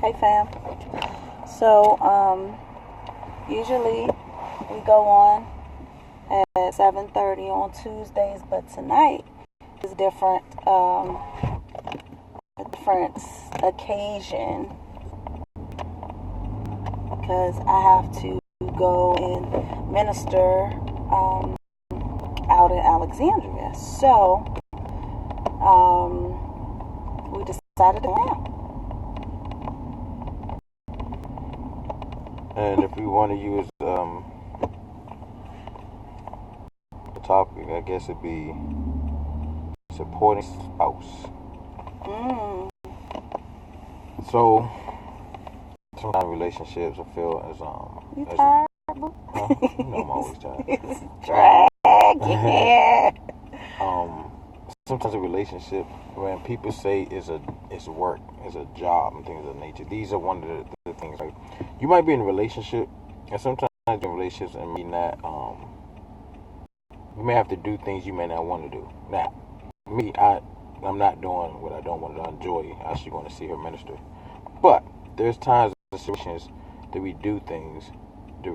Hey fam. So, usually we go on at 7:30 on Tuesdays, but tonight is different. A different occasion because I have to go and minister out in Alexandria. So, we decided to go. And if we want to use the topic, I guess it'd be supporting spouse. So sometimes relationships I feel as You tired? you know I'm always tired. It's dragging. Sometimes a relationship, when people say it's work, it's a job and things of that nature, these are one of the things. Like, you might be in a relationship, and sometimes in relationships and may not, you may have to do things you may not want to do. Now, me, I'm not doing what I don't want to enjoy. I actually want to see her minister. But there's times and situations that we do things that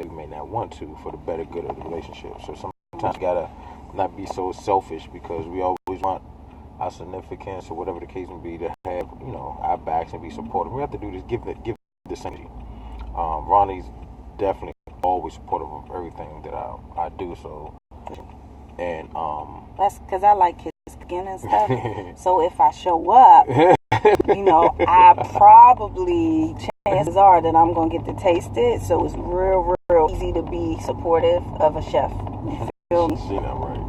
we may not want to for the better good of the relationship. So sometimes you gotta not be so selfish because we always want our significance or whatever the case may be to have, our backs and be supportive. We have to do this, give this energy. Ronnie's definitely always supportive of everything that I do. So, and that's because I like his skin and stuff. So if I show up, I probably, chances are that I'm gonna get to taste it. So it's real easy to be supportive of a chef. You feel me? She not right.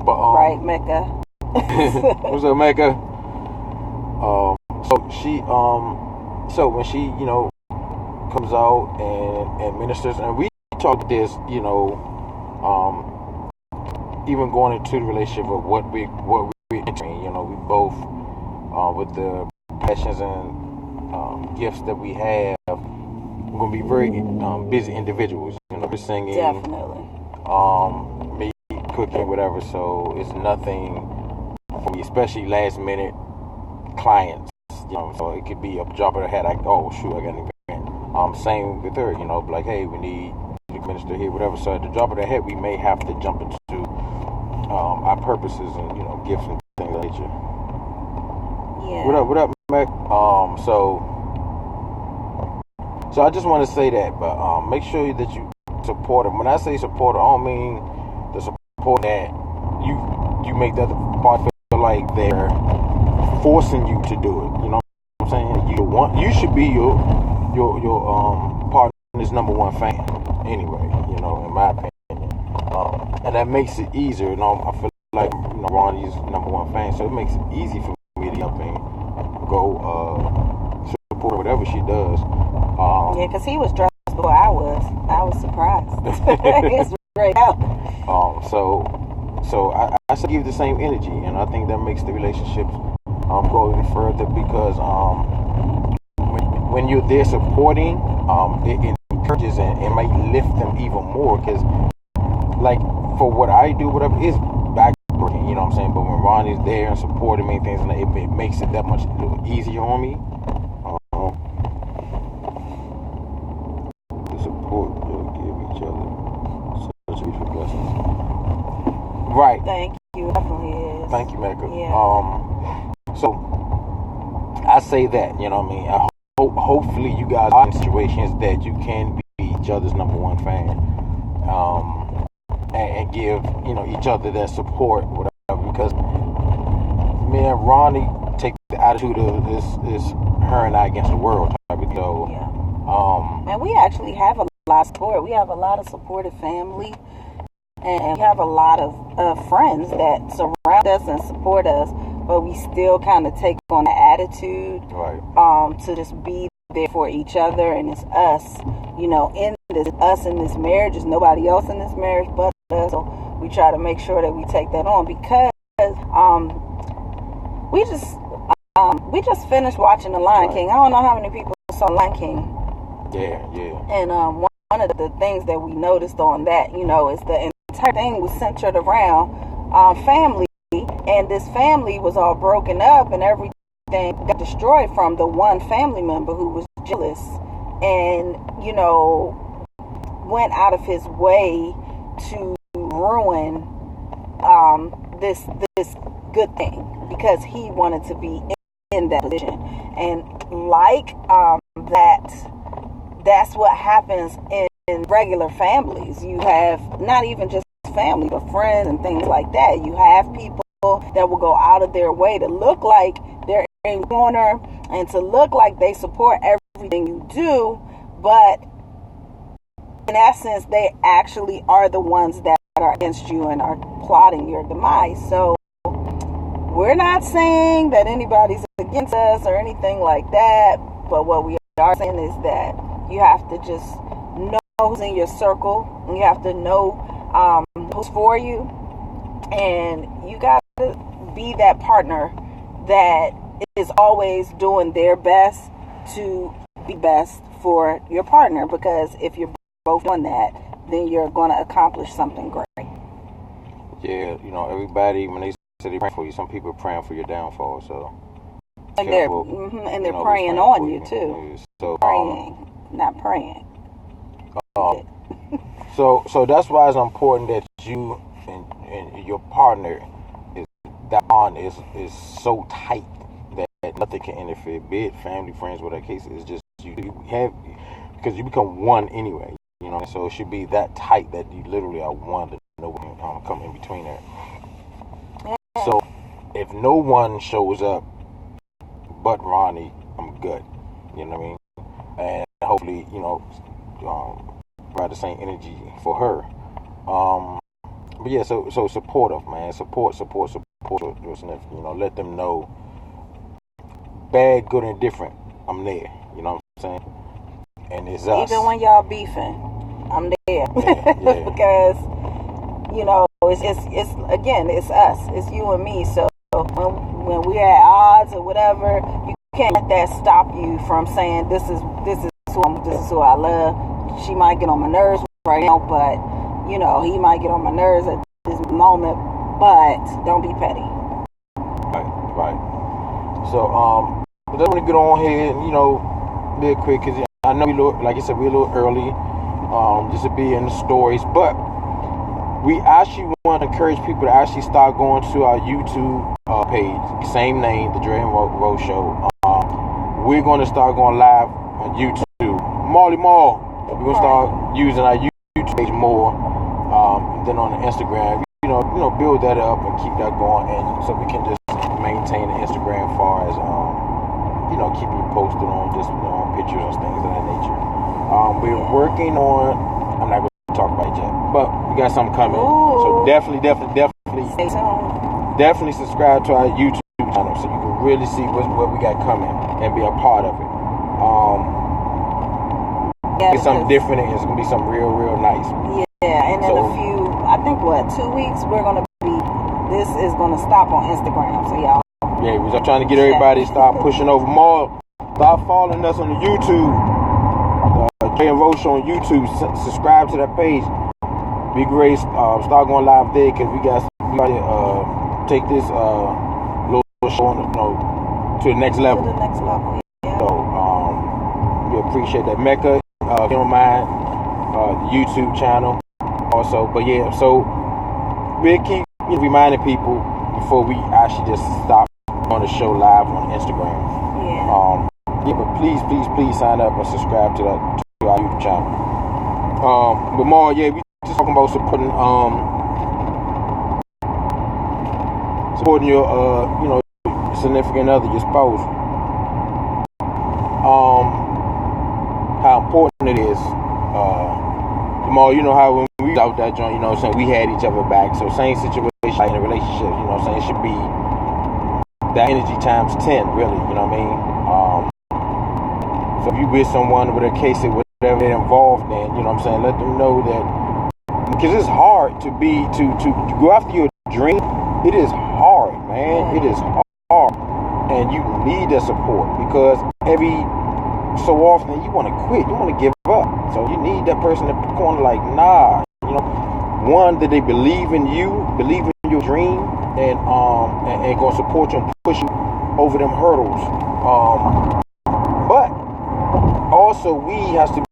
But, right, Mecca. What's up, Mecca? So when she, comes out and ministers, and we talk this, even going into the relationship of what we entering, we both, with the passions and gifts that we have, we're gonna be very busy individuals. We're singing, definitely. Me cooking, whatever. So it's nothing for me, especially last minute clients. So it could be a drop of the hat. Oh shoot, I got an event. Same with her. Like, hey, we need the minister here, whatever. So at the drop of the hat, we may have to jump into our purposes and gifts and things of nature. Yeah. What up, Mac? So I just want to say that, but make sure that you support them. When I say support, I don't mean the support that you make the other part feel like they're forcing you to do it. You know what I'm saying? You should be your partner's number one fan anyway. In my opinion, and that makes it easier. I feel like Ronnie's number one fan, so it makes it easy for me to up and go support whatever she does. Yeah, because he was dressed before I was. I was surprised. It's straight out. So I should give the same energy, and I think that makes the relationships go even further because when you're there supporting, it encourages and it might lift them even more. Because like for what I do, whatever is backbreaking, you know what I'm saying. But when Ronnie's there and supporting me and things, and it makes it that much easier on me. Right. Thank you. Definitely is. Thank you, Mecca. Yeah. So I say that, I hopefully you guys are in situations that you can be each other's number one fan, and give each other that support, whatever. Because me and Ronnie take the attitude of this is her and I against the world type of thing. So, yeah. And we actually have a lot of support. We have a lot of supportive family. And we have a lot of friends that surround us and support us, but we still kind of take on the attitude, right, to just be there for each other, and it's us, in this marriage. There's nobody else in this marriage but us. So we try to make sure that we take that on because we just finished watching The Lion King. I don't know how many people saw Lion King. Yeah. And one of the things that we noticed on that, is the entire thing was centered around family, and this family was all broken up and everything got destroyed from the one family member who was jealous and, you know, went out of his way to ruin this good thing because he wanted to be in that position. And like that's what happens in regular families. You have not even just family, but friends and things like that. You have people that will go out of their way to look like they're in your corner and to look like they support everything you do, but in essence, they actually are the ones that are against you and are plotting your demise. So we're not saying that anybody's against us or anything like that, but what we are saying is that you have to just know who's in your circle, and you have to know who's for you, and you got to be that partner that is always doing their best to be best for your partner, because if you're both doing that, then you're going to accomplish something great. Yeah, you know, everybody, when they say they're praying for you, some people are praying for your downfall, so. And they're praying on you too. So, praying, not praying. So that's why it's important that you and your partner that bond is so tight that nothing can interfere. Be it family, friends, whatever case, it's just you have, because you become one anyway. You know, so it should be that tight that you literally are one, that no one can come in between there. Yeah. So if no one shows up but Ronnie, I'm good. You know what I mean? And hopefully, you know, provide the same energy for her. But yeah, so supportive, man. Support your significant. You know, let them know, bad, good, and different, I'm there. You know what I'm saying? And it's us. Even when y'all beefing, I'm there. Yeah. Because, you know, it's again, it's us. It's you and me. So when we're at odds or whatever, you can't let that stop you from saying this is who I love. She might get on my nerves right now, but you know, he might get on my nerves at this moment, but don't be petty. Right. So I just want to get on here, you know, real quick, because I know like I said, we're a little early, just to be in the stories, but we actually want to encourage people to actually start going to our YouTube page, same name, the Dre and Ro Show. We're going to start going live on YouTube. Marley Mall, we're going to start using our YouTube page more than on the Instagram. You know, build that up and keep that going, and so we can just maintain the Instagram as far as you know, keep you posted on just, you know, pictures and things of that nature. We're working on, I'm not going to talk about it yet, but we got something coming. Ooh. So definitely Stay tuned. Definitely subscribe to our YouTube channel so you can really see what we got coming and be a part of it. It's something different, and it's going to be something real nice. Yeah, and in a few, I think 2 weeks, this is going to stop on Instagram, so y'all. Yeah, we're trying to get everybody to start pushing over more. Start following us on the YouTube. Dre and Ro Show on YouTube. Subscribe to that page. Be great. Start going live there, because we got to take this little show on, you know, to the next level. Yeah. So we appreciate that. Mecca, if you don't mind, the YouTube channel also. But yeah, so we'll keep reminding people before we actually just stop on the show live on Instagram. Yeah. But please sign up and subscribe to our YouTube channel. But more, yeah, we just talking about supporting your you know, significant other, your spouse. How important it is. More, you know how when we out that joint, you know what I'm saying, we had each other back. So same situation like in a relationship, you know what I'm saying, it should be that energy times 10, really, you know what I mean? So if you with someone with a case of whatever they're involved in, you know what I'm saying, let them know that, because it's hard to go after your dream. It is hard, man. It is hard. And you need that support, because every so often you want to quit, you want to give up. So you need that person to corner like, nah, you know, one, that they believe in you, believe in your dream, and gonna support you and push you over them hurdles. But also we have to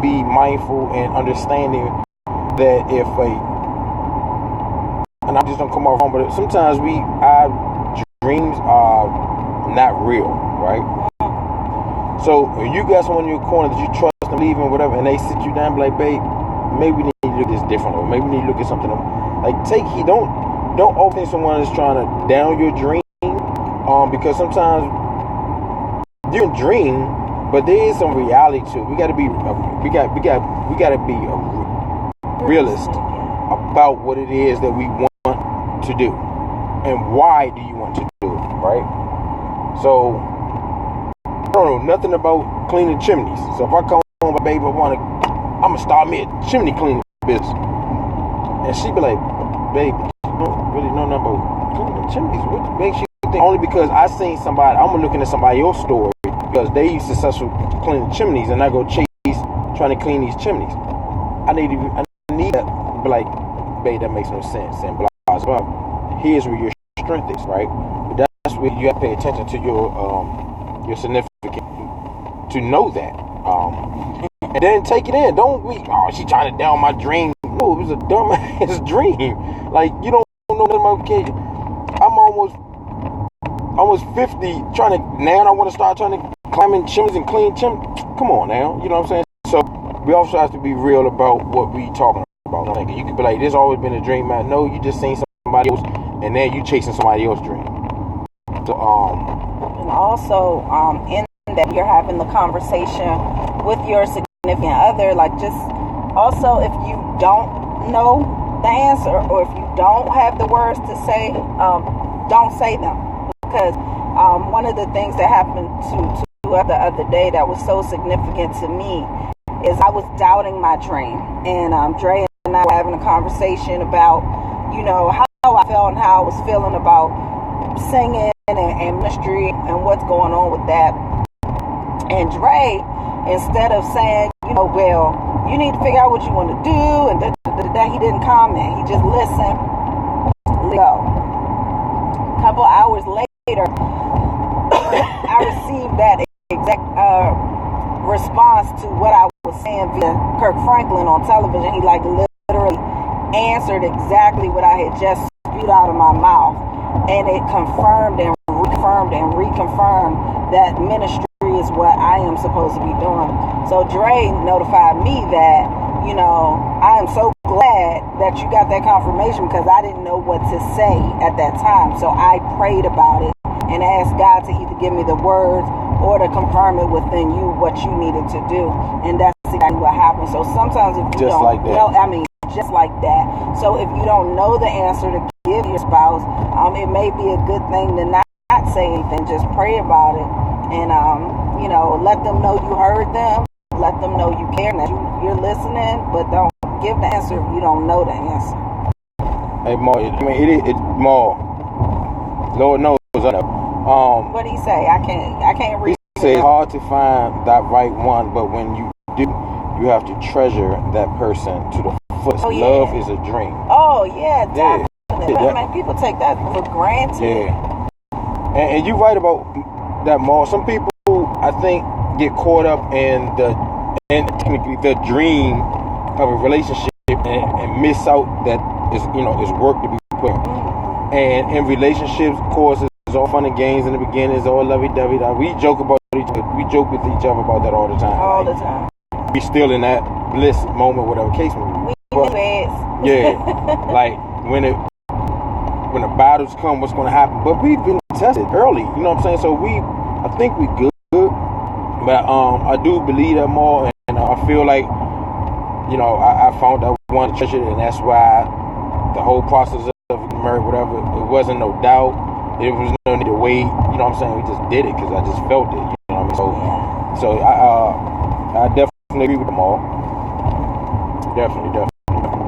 be mindful and understanding that if and I just don't come off wrong, but sometimes our dreams are not real, right? So if you got someone in your corner that you trust and believe in, whatever, and they sit you down and be like, babe, maybe we need to look at this differently, or maybe we need to look at something like take heed. Don't open someone that's trying to down your dream, because sometimes you can dream, but there is some reality to it. We gotta be realist about what it is that we want to do, and why do you want to do it, right? So I don't know nothing about cleaning chimneys. So if I come home, baby, I'm gonna start me a chimney cleaning business, and she be like, babe, you don't really know nothing about cleaning chimneys. What makes you think? Only because I seen somebody, I'm looking at somebody else's story because they successful cleaning chimneys, and I go chase trying to clean these chimneys. I need that. Be like, babe, that makes no sense. And blah blah blah. Here's where your strength is, right? But that's where you have to pay attention to your significant to know that. And then take it in. Don't we? Oh, she trying to down my dream. No, it was a dumbass dream. Like, you don't know nothing about kid. I'm almost 50. Now I want to start trying to climbing chimneys and clean chimneys. Come on now, you know what I'm saying? So we also have to be real about what we talking about. Like, you could be like, this always been a dream, man. No, you just seen somebody else, and then you chasing somebody else's dream. So and also in that you're having the conversation with your significant other, like, just also if you don't know the answer, or if you don't have the words to say, don't say them, because one of the things that happened to the other day that was so significant to me is I was doubting my dream, and Dre and I were having a conversation about, you know, how I felt and how I was feeling about singing and ministry and what's going on with that. And Dre, instead of saying, you know, well, you need to figure out what you want to do, and that he didn't comment. He just listened. A couple hours later, I received that exact response to what I was saying via Kirk Franklin on television. He literally answered exactly what I had just spewed out of my mouth, and it confirmed and reconfirmed that ministry is what I am supposed to be doing. So Dre notified me that, you know, I am so glad that you got that confirmation, because I didn't know what to say at that time. So I prayed about it and asked God to either give me the words or to confirm it within you what you needed to do. And that's exactly what happened. So sometimes if you don't know, just like that. So if you don't know the answer to give your spouse, it may be a good thing to not say anything. Just pray about it, and you know, let them know you heard them. Let them know you care and that you're listening, but don't give the answer if you don't know the answer. Hey, Ma, I mean, it Ma, Lord knows I know. What did he say? I can't read. He said it's hard to find that right one, but when you do, you have to treasure that person to the fullest. Oh, yeah. Love is a dream. Oh yeah, definitely. Yeah. Man, people take that for granted. Yeah. And you're right about that, Ma. Some people, I think, get caught up in technically the dream of a relationship and miss out that is work to be put. And in relationships, of course, it's all fun and games in the beginning. It's all lovey-dovey. We joke with each other about that all the time. All the time. We still in that bliss moment, whatever case may be. Yeah, like when the battles come, what's going to happen? But we've been tested early. You know what I'm saying? So I think we good. But I do believe that more, and I feel like, you know, I found that one treasure, and that's why the whole process of marriage, whatever, it wasn't no doubt. There was no need to wait. You know what I'm saying? We just did it because I just felt it. You know what I mean? So I definitely agree with them all. Definitely.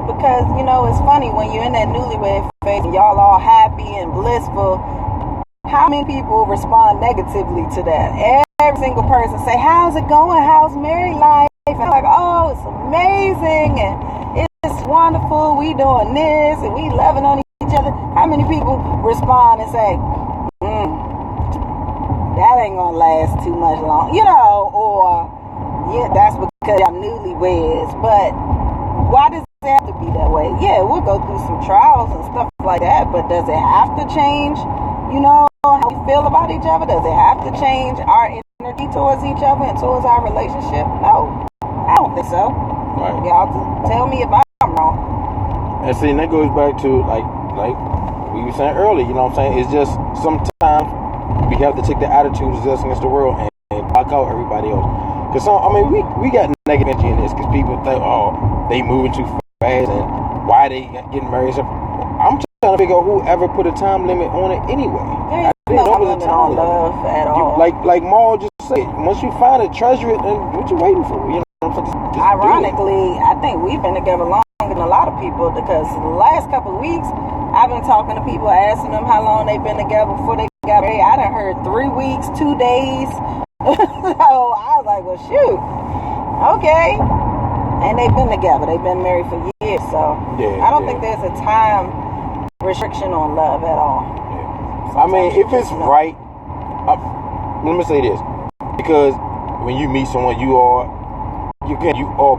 Because, you know, it's funny when you're in that newlywed phase and y'all all happy and blissful. How many people respond negatively to that? Every single person say, how's it going? How's married life? And I'm like, oh, it's amazing, and it's wonderful. We doing this, and we loving on each other. How many people respond and say, that ain't gonna last too much long, or yeah, that's because y'all newlyweds. But why does it have to be that way? Yeah, we'll go through some trials and stuff like that, but does it have to change, how we feel about each other? Does it have to change our energy towards each other and towards our relationship? No, I don't think so. Right. Y'all tell me if I'm wrong. And see, and that goes back to like we were saying earlier, you know what I'm saying? It's just sometimes we have to take the attitude of us against the world and block out everybody else. Because we got negative energy in this because people think, oh, they moving too fast and why they getting married. So I'm trying to figure out whoever put a time limit on it anyway. There's no time limit on love at all. Like Maul just said, once you find it, treasure it, and what you waiting for? You know what I'm saying? Just ironically, I think we've been together longer than a lot of people because the last couple of weeks, I've been talking to people, asking them how long they've been together before they got married. I done heard 3 weeks, 2 days. So I was like, well, shoot. Okay. And they've been together. They've been married for years. So I don't think there's a time restriction on love at all. I mean, if it's right, let me say this, because when you meet someone, you all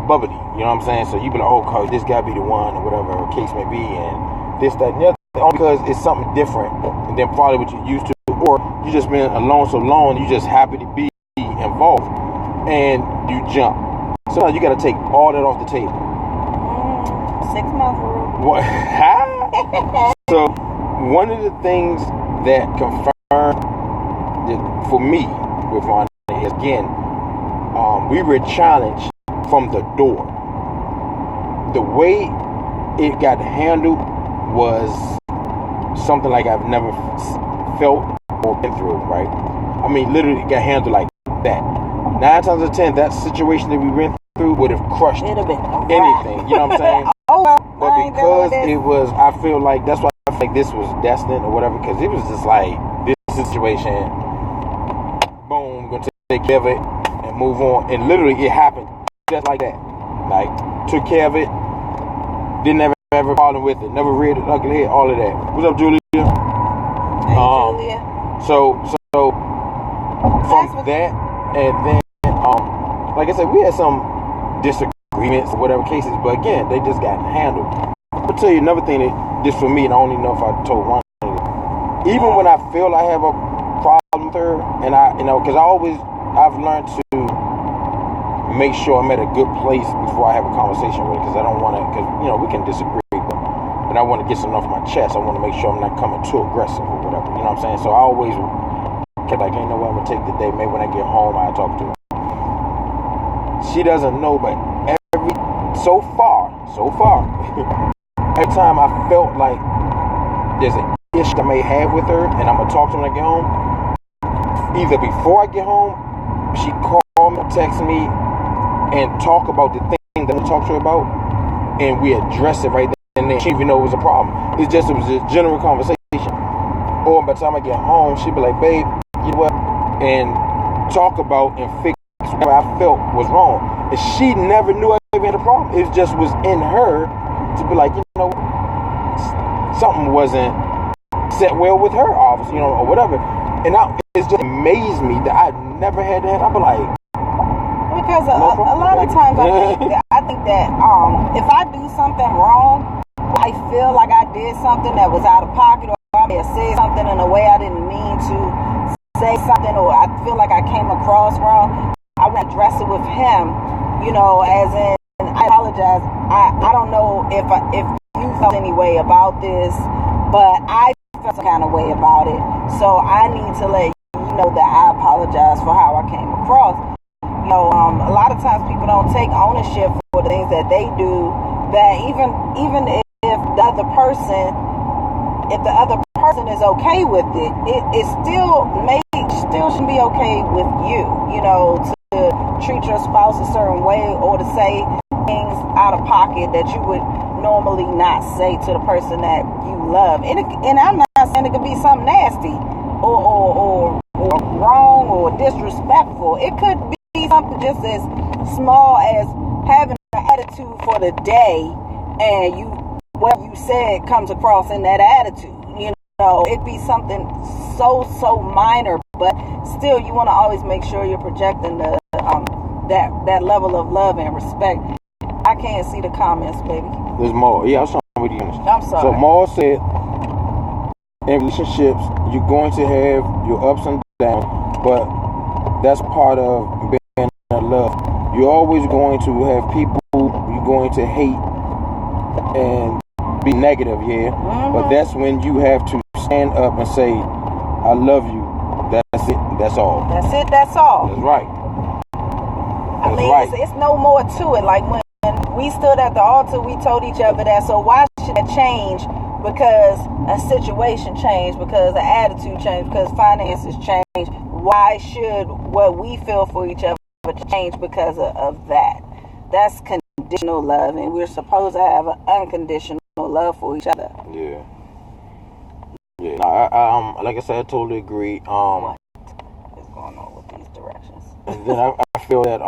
bubbly, you know what I'm saying? So you be like, oh, cause this gotta be the one, or whatever the case may be, and this, that, and the other. Only because it's something different than probably what you're used to, or you just been alone so long, you just happy to be involved, and you jump. So you gotta take all that off the table. 6 months rule. What? So one of the things that confirmed that for me with Ron is, again, we were challenged from the door. The way it got handled was something like I've never felt or been through, right? I mean, literally it got handled like that. 9 times out of 10, that situation that we went through would have crushed anything, you know what I'm saying? But because it was, I feel like, that's why I feel like this was destined or whatever, because it was just like, this situation, boom, we're going to take care of it and move on. And literally it happened just like that. Like, took care of it, didn't ever have a problem with it, never reared it ugly head, all of that. What's up, Julia? Hey, Julia. So from that, and then, like I said, we had some disagreements or whatever cases, but again, they just got handled. I'll tell you another thing that just for me, and I don't even know if I told Ron, even when I feel I have a problem with her, and because I've learned to make sure I'm at a good place before I have a conversation with her, because I don't want to, because we can disagree, but I want to get something off my chest. I want to make sure I'm not coming too aggressive or whatever, you know what I'm saying? So I always kept like, ain't no way I'm gonna take the day. Maybe when I get home I'll talk to her. She doesn't know, but so far every time I felt like there's an issue I may have with her and I'm gonna talk to her when I get home, either before I get home, she call me, text me, and talk about the thing that I talk to her about, and we address it right there and then. She didn't even know it was a problem. It was a general conversation. Or by the time I get home, she'd be like, babe, you know what? And talk about and fix what I felt was wrong. And she never knew I even had a problem. It just was in her to be like, something wasn't set well with her, obviously, or whatever. And it just amazed me that I never had that. I'd be like, because a lot of times I think that if I do something wrong, I feel like I did something that was out of pocket, or I may have said something in a way I didn't mean to say something, or I feel like I came across wrong. I would address it with him, as in, I apologize. I don't know if you felt any way about this, but I felt some kind of way about it. So I need to let you know that I apologize for how I came across. A lot of times people don't take ownership for the things that they do, that even if the other person is okay with it, it still shouldn't be okay with you, to treat your spouse a certain way or to say things out of pocket that you would normally not say to the person that you love. And I'm not saying it could be something nasty or wrong or disrespectful. It could be something just as small as having an attitude for the day, and what you said comes across in that attitude. know, it'd be something so minor, but still you want to always make sure you're projecting the that level of love and respect. I can't see the comments, baby. There's more. Yeah, I was trying to be honest. I'm sorry. So Maul said, in relationships, you're going to have your ups and downs, but that's part of being in love. You're always going to have people you're going to hate and be negative, yeah. But that's when you have to stand up and say, I love you. That's it. That's all. That's it. That's all. That's right. I mean, it's no more to it. Like when we stood at the altar, we told each other that. So why should it change because a situation changed, because an attitude changed, because finances changed? Why should what we feel for each other change because of that? That's conditional love, and we're supposed to have an unconditional love for each other. Yeah. Yeah. I like I said, I totally agree. What is going on with these directions? And then I feel that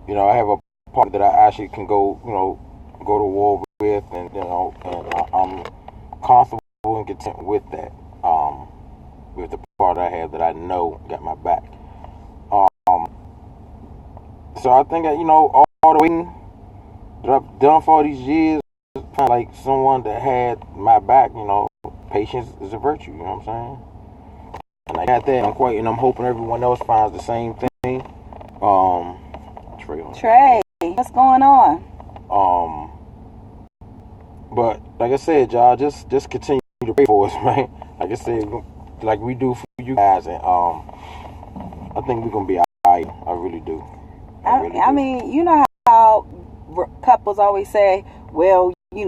you know, I have a partner that I actually can go to war with, and and I'm comfortable and content with that. With the part I have that I know got my back. So I think that, all the waiting that I've done for all these years, kind of like someone that had my back. Patience is a virtue. You know what I'm saying? And I got that. And I'm hoping everyone else finds the same thing. Trey, what's going on? But like I said, y'all, just continue to pray for us, man. Like I said, like we do for you guys, and I think we're gonna be alright. I really do. I mean, you know how couples always say, well, we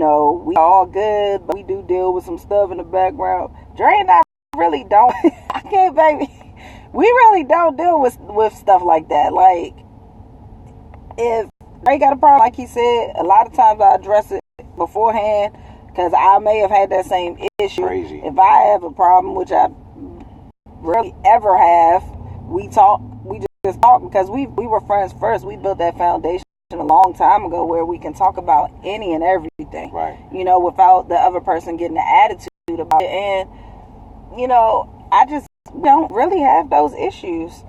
all good, but we do deal with some stuff in the background. Dre and I really don't. I can't, baby. We really don't deal with stuff like that. Like, if Dre got a problem, like he said, a lot of times I address it beforehand, because I may have had that same issue. Crazy. If I have a problem, which I rarely ever have, we talk. We just talk, because we were friends first. We built that foundation a long time ago where we can talk about any and everything. Right. Without the other person getting the attitude about it. And I just don't really have those issues.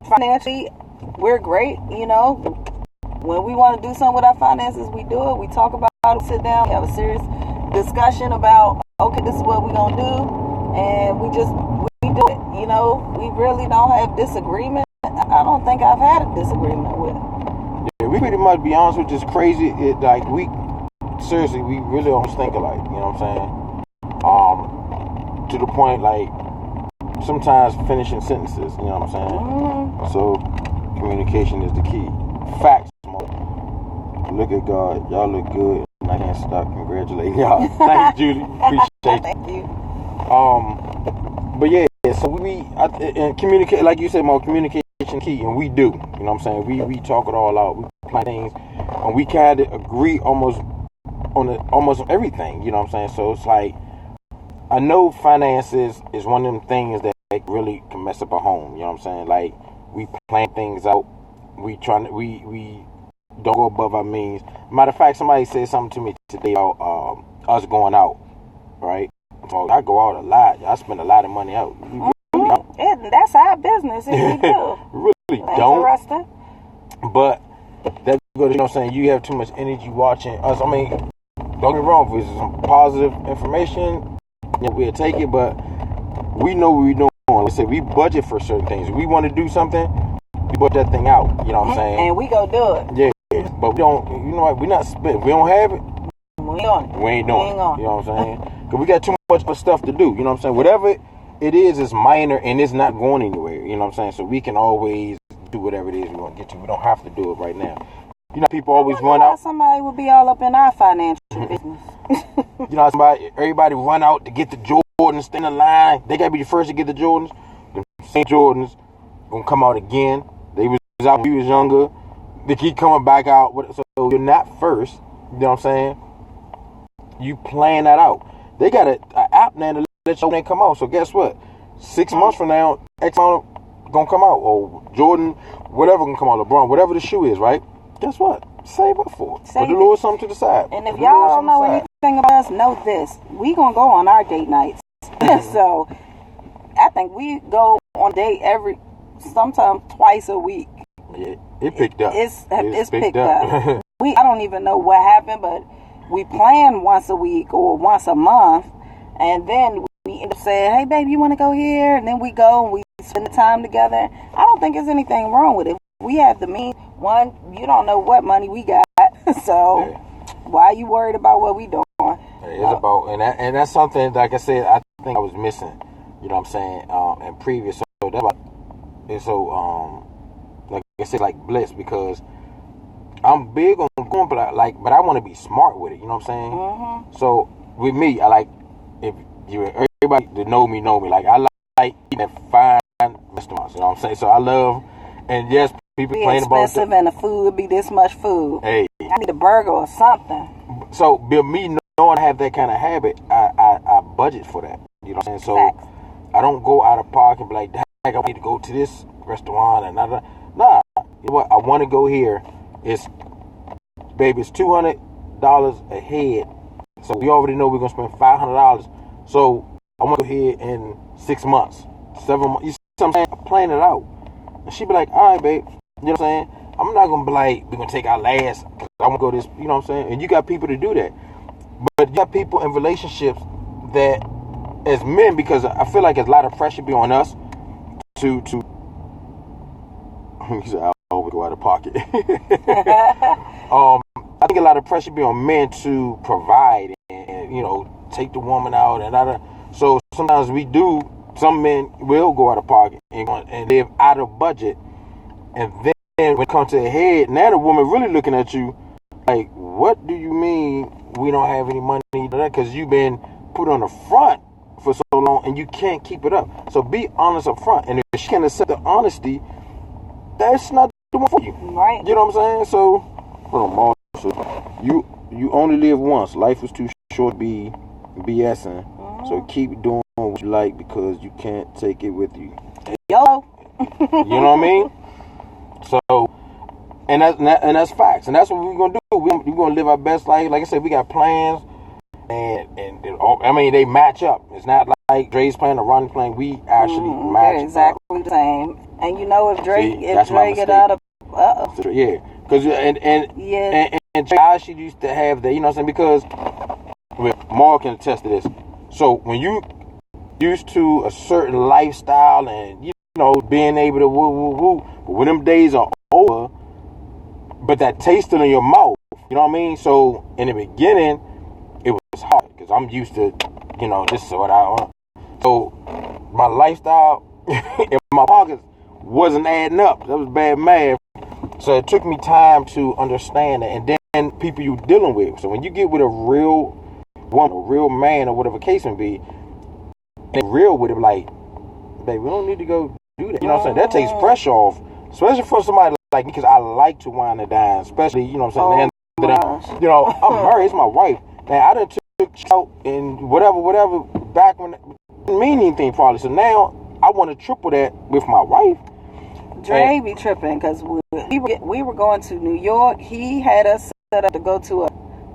Financially, we're great. When we want to do something with our finances, we do it. We talk about it, sit down, we have a serious discussion about, okay, this is what we're going to do. And we do it. We really don't have disagreement. I don't think I've had a disagreement with it. Yeah, we pretty much, be honest with you, it's crazy. We really almost think alike. You know what I'm saying? To the point, like, sometimes finishing sentences. You know what I'm saying? Mm-hmm. So, communication is the key. Facts. Look at God. Y'all look good. I can't stop congratulating y'all. Thank you, Julie. Appreciate it. Thank you. But yeah, so and communicate, like you said, more communication key, and we do. You know what I'm saying? We talk it all out. We plan things, and we kind of agree almost on everything. You know what I'm saying? So it's like, I know finances is one of them things that really can mess up a home. You know what I'm saying? Like, we plan things out. We don't go above our means. Matter of fact, somebody said something to me today about us going out, right? So I go out a lot. I spend a lot of money out. That's our business if we do. Really don't. Interesting. But that goes, you know what I'm saying, you have too much energy watching us. I mean, don't get me wrong, if it's some positive information, we'll take it, but we know what we're doing. Let's say we budget for certain things. If we want to do something, we budget that thing out. You know what I'm saying? And we go do it. Yeah. But we don't, we're not spending. If we don't have it, we ain't doing it. You know what I'm saying? Because we got too much stuff to do. You know what I'm saying? Whatever it is minor, and it's not going anywhere. You know what I'm saying? So we can always do whatever it is we want to get to. We don't have to do it right now. People always run out. Somebody would be all up in our financial business. Everybody run out to get the Jordans, stand in line. They got to be the first to get the Jordans. The same Jordans gonna come out again. They was out when we was younger. They keep coming back out. So you're not first. You know what I'm saying? You plan that out. They got an app now to let your name come out. So guess what? 6 months from now, X amount gonna come out. Or Jordan, whatever gonna come out. LeBron, whatever the shoe is, right? Guess what? save up for it. Save Put a little something to the side. And if y'all don't know anything about us, know this. We gonna go on our date nights. So I think we go on date sometimes twice a week. Yeah, it picked up. It's picked up. I don't even know what happened, but we plan once a week or once a month, and then we end up saying, "Hey, babe, you want to go here?" And then we go and we spend the time together. I don't think there's anything wrong with it. We have the means. One, you don't know what money we got, so why are you worried about what we doing? It's about, and that's something, like I said, I think I was missing. You know what I'm saying? And previous, so that's why it's so like I said, like bliss, because I'm big on going, but I want to be smart with it. You know what I'm saying? Mm-hmm. So with me, I like, if you everybody that know me. Like I like eating at fine restaurants. You know what I'm saying? So I love, and yes, people complain about expensive and the food be this much food. Hey, I need a burger or something. So me knowing I have that kind of habit, I budget for that. You know what I'm saying? So Facts. I don't go out of pocket and be like, dang, I need to go to this restaurant and nah. You know what? I want to go here. It's $200 a head. So we already know we're gonna spend $500. So I want to go here in 6 months, 7 months. You see what I'm saying? I plan it out. And she be like, all right, babe. You know what I'm saying? I'm not gonna be like, we're gonna take our last. I want to go this. You know what I'm saying? And you got people to do that. But you got people in relationships that, as men, because I feel like there's a lot of pressure be on us to I always go out of pocket. I think a lot of pressure be on men to provide and take the woman out so sometimes some men will go out of pocket and live out of budget, and then when it comes to the head, now the woman really looking at you like, what do you mean we don't have any money? Because you've been put on the front for so long and you can't keep it up. So be honest up front, and if she can accept the honesty, that's not the one for you. Right. You know what I'm saying? So, hold on, you only live once. Life is too short to be BSing. Mm-hmm. So keep doing what you like, because you can't take it with you. Yo. You know what I mean? So, and that's facts, and that's what we're gonna do. We're gonna live our best life. Like I said, we got plans, and I mean, they match up. It's not like Dre's plan or Ronnie's plan. We actually match they're exactly up. The same. And you know, if Dre get out of yeah, because and Dre, she used to have that. You know what I'm saying? Because Mark can attest to this. So when you used to a certain lifestyle and being able to woo, but when them days are over, but that taste still in your mouth, you know what I mean? So in the beginning, it was hard because I'm used to, this is what I want. So my lifestyle in my pockets wasn't adding up. That was bad math. So it took me time to understand that, and then people you dealing with. So when you get with a real woman, a real man, or whatever case may be, they real with it, like, baby, we don't need to go do that. You know what I'm saying? That takes pressure off, especially for somebody like me, because I like to wine and dine, especially, you know what I'm saying? I'm married, it's my wife. Man, I done took out and whatever, back when it didn't mean anything probably. So now I want to triple that with my wife. Dre be tripping because we were going to New York. He had us set up to go to a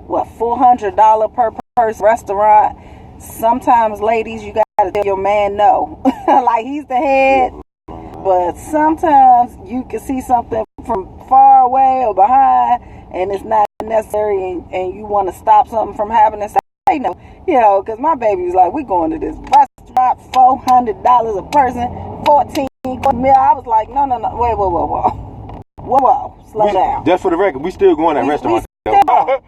$400 per person restaurant. Sometimes, ladies, you gotta tell your man no. Like, he's the head, but sometimes you can see something from far away or behind, and it's not necessary, and you want to stop something from happening. Say no, because my baby was like, we going to this restaurant, $400 a person, 14 meal. I was like, no, wait, whoa, slow down. Just for the record, we still going to that restaurant. But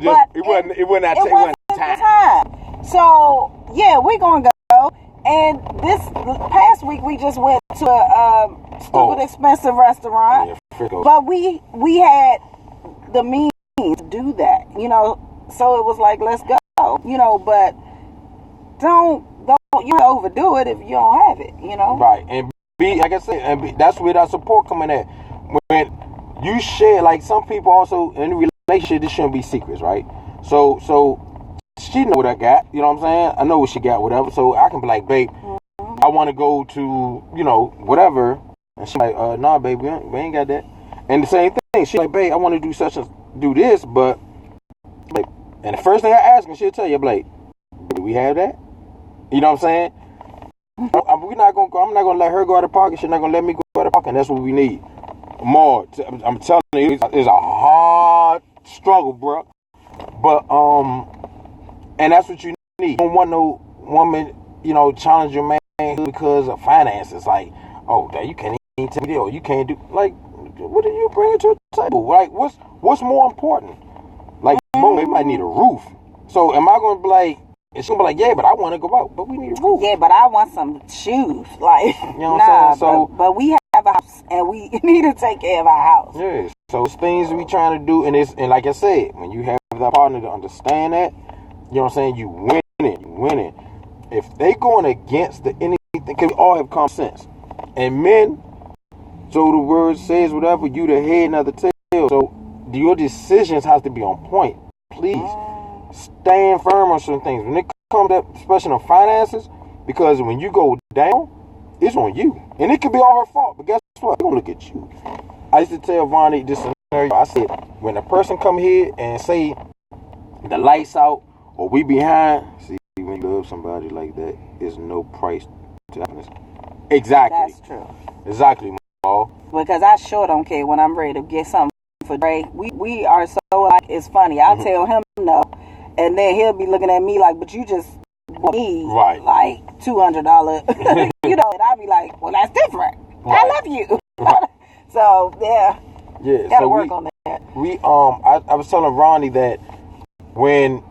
it wasn't time. So yeah, we gonna go. And this past week we just went to a stupid expensive restaurant. Yeah, but we had the means to do that, So it was like, let's go, But don't you overdo it if you don't have it, Right, and like I said, that's where that support coming at. When you share, like some people also in a relationship, this shouldn't be secrets, right? So she know what I got, you know what I'm saying? I know what she got, whatever. So I can be like, babe, I want to go to, whatever. And she's like, nah, babe, we ain't got that. And the same thing, thing. She's like, babe, I want to do such and do this, but like, and the first thing I ask her, she'll tell you, I'm like, do we have that? You know what I'm saying? I'm not gonna let her go out of pocket. She's not gonna let me go out of pocket. And that's what we need. More. I'm telling you, it's a hard struggle, bro. But and that's what you need. You don't want no woman, challenge your man because of finances. Like, oh, you can't even take me there, or you can't do like. What are you bringing to the table? Like, what's more important? Like, boom, they might need a roof. So am I gonna be like? And she'll be like, yeah, but I want to go out, but we need a roof. Yeah, but I want some shoes. Like, you know what I'm saying? So, but we have a house, and we need to take care of our house. Yeah. So it's things we trying to do, and like I said, when you have that partner to understand that, you know what I'm saying? You winning. If they going against anything, because we all have common sense, and men. So the word says whatever, you the head, not the tail. So your decisions have to be on point. Please stand firm on certain things. When it comes to, especially on finances, because when you go down, it's on you. And it could be all her fault, but guess what? They're going to look at you. I used to tell Vonnie this scenario. I said, when a person come here and say the lights out or we behind, see, when you love somebody like that, there's no price to happiness. Exactly. That's true. Exactly. Because I sure don't care when I'm ready to get something for Dre. We are so like, it's funny. I'll tell him no, and then he'll be looking at me like, but you just need like $200, and I'll be like, well, that's different. Right. I love you. Right. So gotta work on that. I was telling Ronnie that when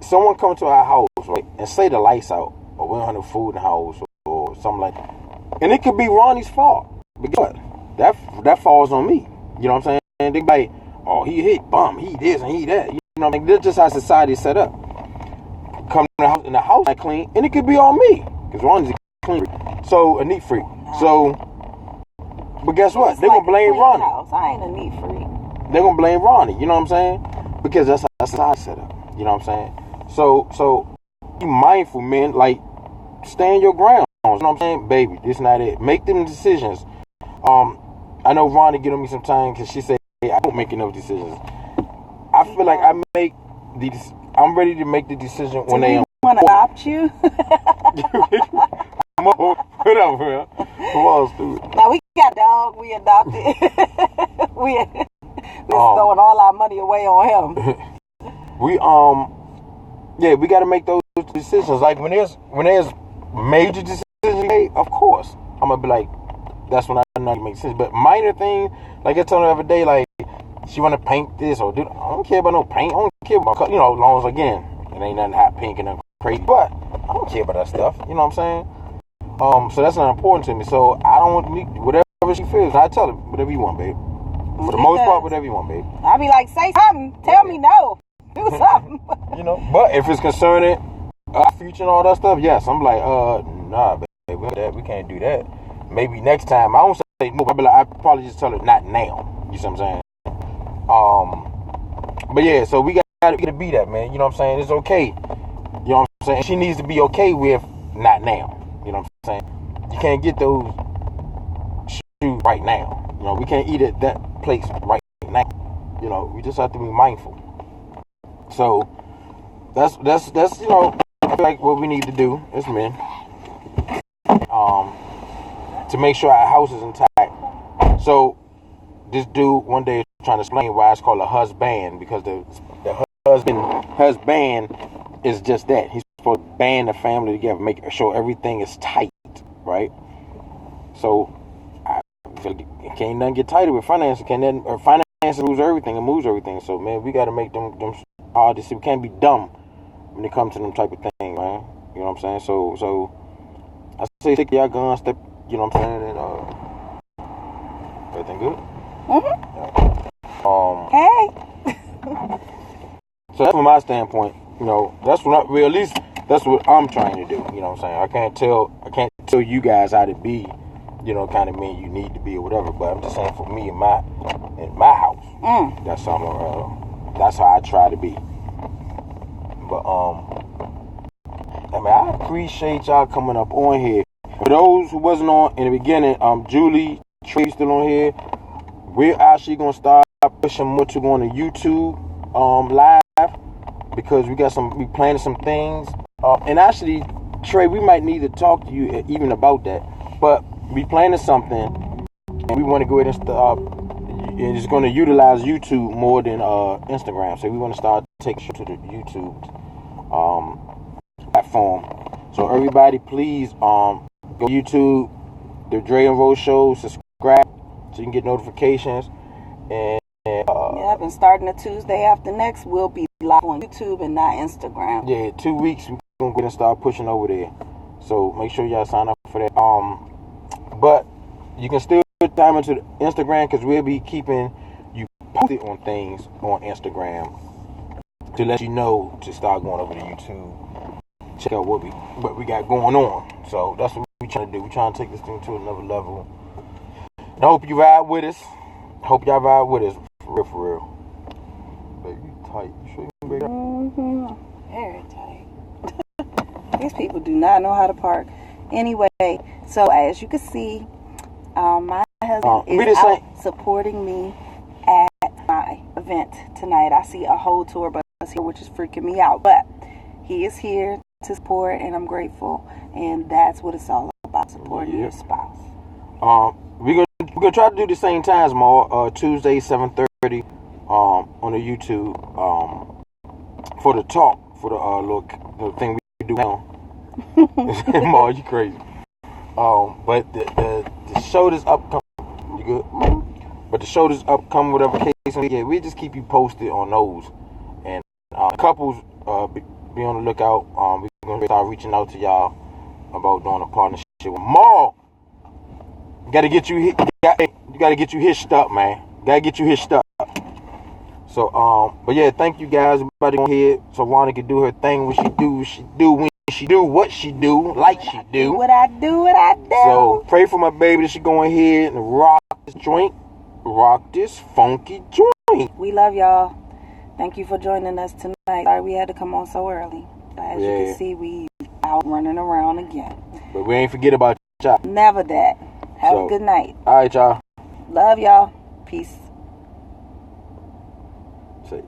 someone comes to our house, right, and say the lights out, or we don't have no food in the house, or something like that. And it could be Ronnie's fault. But guess what? That falls on me. You know what I'm saying? And they be like, oh, he hit bum, he this and he that. You know what I mean? That's just how society is set up. Come to the house and the house not clean, and it could be on me. Because Ronnie's a clean freak. So a neat freak. So but guess what? They're gonna blame Ronnie. House. I ain't a neat freak. They're gonna blame Ronnie, you know what I'm saying? Because that's how society set up. You know what I'm saying? So be mindful, man, like stand your ground. You know what I'm saying? Baby, this not it. Make them decisions. I know Ronnie get on me sometimes because she say, hey, I don't make enough decisions. I feel like I'm ready to make the decision when they want to adopt you. Whatever, man. Come on, stupid. Now we got a dog. We adopted. we throwing all our money away on him. We got to make those decisions. Like when there's major decisions made, of course, I'm gonna be like, that's when I know it makes sense. But minor things, like I told her the other day, like she want to paint this or do. I don't care about no paint. I don't care about, as long as again it ain't nothing hot pink and nothing crazy. But I don't care about that stuff. You know what I'm saying? So that's not important to me. So I don't need whatever she feels. I tell her whatever you want, babe. For the most part, whatever you want, babe. I be like, say something. Tell me no. Do something. But if it's concerning our future and all that stuff, yes, I'm like, nah, babe, we can't do that. Maybe next time. I don't say no. I probably just tell her not now. You see what I'm saying? But yeah, so we gotta be that, man. You know what I'm saying? It's okay. You know what I'm saying? She needs to be okay with not now. You know what I'm saying? You can't get those shoes right now. We can't eat at that place right now. We just have to be mindful. So that's I feel like what we need to do as men. To make sure our house is intact. So this dude one day trying to explain why it's called a husband, because the husband is just that. He's supposed to band the family together, make sure everything is tight, right? So I feel like it can't nothing get tighter with finances. Finances moves everything. It moves everything. So man, we got to make them hard to see. We can't be dumb when it comes to them type of things, man. You know what I'm saying? So I say stick your guns, step. You know what I'm saying? And everything good? Hey. So that's from my standpoint. That's what I'm trying to do. You know what I'm saying? I can't tell you guys how to be. Kind of men you need to be or whatever. But I'm just saying for me in my house, that's how I try to be. But I appreciate y'all coming up on here. For those who wasn't on in the beginning, Julie, Trey still on here. We're actually gonna start pushing more to going to YouTube live because we planning some things. And actually, Trey, we might need to talk to you even about that. But we planning something, and we want to go ahead and start. And it's going to utilize YouTube more than Instagram. So we want to start taking to the YouTube platform. So everybody, please go to YouTube, the Dre and Ro Show, subscribe so you can get notifications. And I've been starting a Tuesday after next. We'll be live on YouTube and not Instagram. Yeah, 2 weeks we're gonna go and start pushing over there. So make sure y'all sign up for that. But you can still put time into the Instagram because we'll be keeping you posted on things on Instagram to let you know to start going over to YouTube. Check out what we got going on. So that's what we trying to do. We trying to take this thing to another level. And I hope you ride with us. Hope y'all ride with us for real. Baby, you tight. You sure you can break up? Very tight. These people do not know how to park. Anyway, so as you can see, my husband is out supporting me at my event tonight. I see a whole tour bus here, which is freaking me out. But he is here to support, and I'm grateful. And that's what it's all about, supporting your spouse. We're gonna try to do the same times, more Tuesday 7:30 on the YouTube for the talk for the thing we do now. Ma, you crazy. But the show that's upcoming, you good? But the show that's upcoming, whatever case, yeah, we just keep you posted on those. And couples, be on the lookout. We're gonna start reaching out to y'all about doing a partnership with Ma. You gotta get you hitched up, man. Gotta get you hitched up. So, but yeah, thank you guys. Everybody on here, so Wanda can do her thing. When she do when she do what she do, like she do. What I do. So pray for my baby that she go ahead and rock this funky joint. We love y'all. Thank you for joining us tonight. Sorry we had to come on so early. But as you can see, we out running around again. But we ain't forget about y'all. Never that. Have a good night. All right, y'all. Love y'all. Peace. Say.